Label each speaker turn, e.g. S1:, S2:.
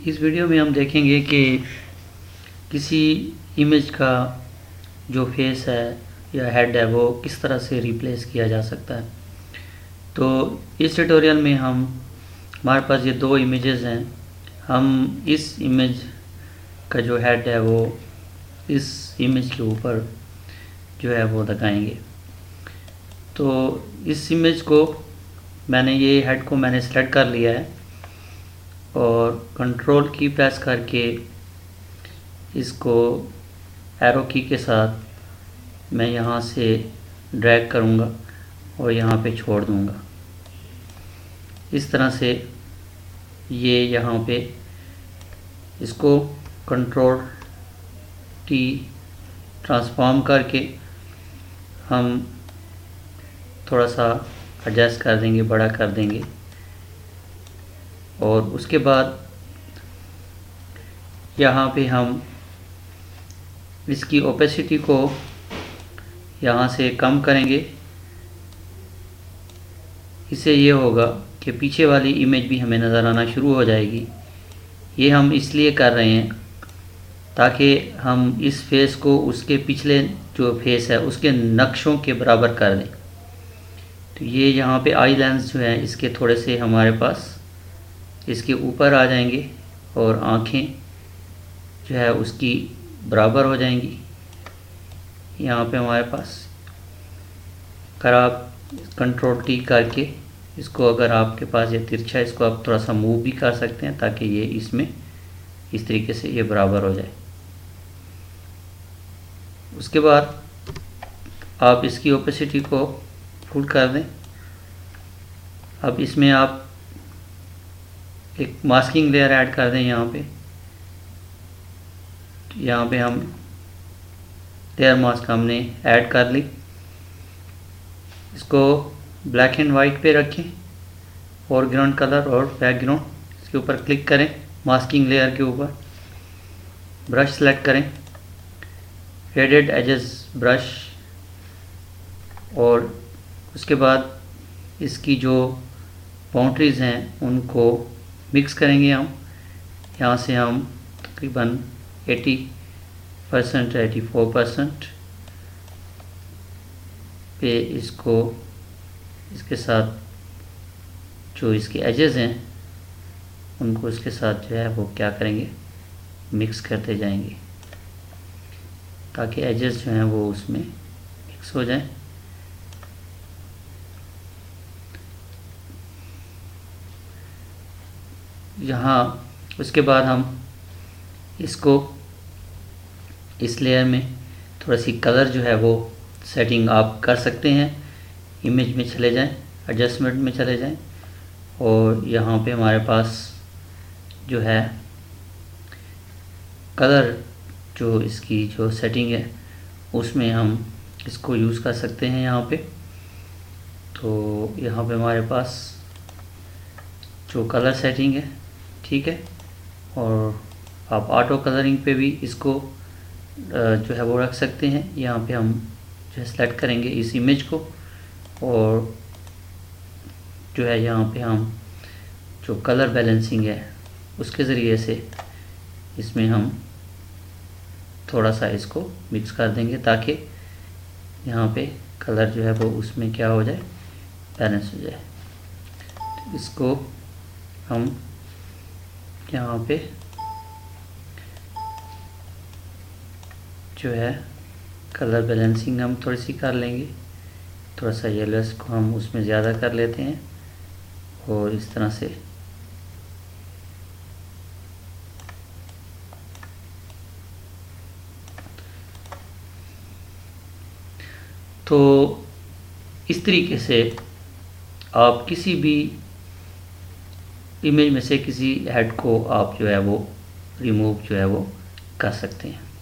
S1: इस वीडियो में हम देखेंगे कि किसी इमेज का जो फेस है या हेड है वो किस तरह से रिप्लेस किया जा सकता है। तो इस ट्यूटोरियल में हमारे पास ये दो इमेजेस हैं। हम इस इमेज का जो हेड है वो इस इमेज के ऊपर जो है वो लगाएंगे। तो इस इमेज को ये हेड को मैंने सेलेक्ट कर लिया है और कंट्रोल की प्रेस करके इसको एरो की के साथ मैं यहाँ से ड्रैग करूँगा और यहाँ पे छोड़ दूँगा। इस तरह से ये यहाँ पे इसको कंट्रोल टी ट्रांसफॉर्म करके हम थोड़ा सा एडजस्ट कर देंगे, बड़ा कर देंगे और उसके बाद यहाँ पे हम इसकी ओपेसिटी को यहाँ से कम करेंगे। इससे ये होगा कि पीछे वाली इमेज भी हमें नज़र आना शुरू हो जाएगी। ये हम इसलिए कर रहे हैं ताकि हम इस फेस को उसके पिछले जो फेस है उसके नक्शों के बराबर कर दें। तो ये यहाँ पे आई लेंस जो है इसके थोड़े से हमारे पास इसके ऊपर आ जाएंगे और आँखें जो है उसकी बराबर हो जाएंगी। यहाँ पे हमारे पास अगर आप कंट्रोल टी करके इसको, अगर आपके पास ये तिरछा, इसको आप थोड़ा सा मूव भी कर सकते हैं ताकि ये इसमें इस तरीके से ये बराबर हो जाए। उसके बाद आप इसकी ओपेसिटी को फुल कर दें। अब इसमें आप एक मास्किंग लेयर ऐड कर दें। यहाँ पे हम लेयर मास्क हमने ऐड कर ली। इसको ब्लैक एंड वाइट पे रखें, फोरग्राउंड कलर और बैकग्राउंड, इसके ऊपर क्लिक करें मास्किंग लेयर के ऊपर, ब्रश सेलेक्ट करें, फेडेड एजेस ब्रश, और उसके बाद इसकी जो बाउंड्रीज़ हैं उनको मिक्स करेंगे। हम यहाँ से हम तकरीबन 80% 84% पे इसको इसके साथ जो इसके एजेस हैं उनको इसके साथ जो है वो क्या करेंगे, मिक्स करते जाएंगे ताकि एजेस जो हैं वो उसमें मिक्स हो जाएं। यहाँ उसके बाद हम इसको इस लेयर में थोड़ा सी कलर जो है वो सेटिंग आप कर सकते हैं। इमेज में चले जाएं, एडजस्टमेंट में चले जाएं और यहाँ पे हमारे पास जो है कलर जो इसकी जो सेटिंग है उसमें हम इसको यूज़ कर सकते हैं। यहाँ पे तो यहाँ पे हमारे पास जो कलर सेटिंग है ठीक है, और आप ऑटो कलरिंग पे भी इसको जो है वो रख सकते हैं। यहाँ पे हम जो है सेलेक्ट करेंगे इस इमेज को और जो है यहाँ पे हम जो कलर बैलेंसिंग है उसके ज़रिए से इसमें हम थोड़ा सा इसको मिक्स कर देंगे ताकि यहाँ पे कलर जो है वो उसमें क्या हो जाए, बैलेंस हो जाए। तो इसको हम यहाँ पे जो है कलर बैलेंसिंग हम थोड़ी सी कर लेंगे। थोड़ा सा येलोस को हम उसमें ज़्यादा कर लेते हैं और इस तरह से तो इस तरीके से आप किसी भी इमेज में से किसी हेड को आप जो है वो रिमूव जो है वो कर सकते हैं।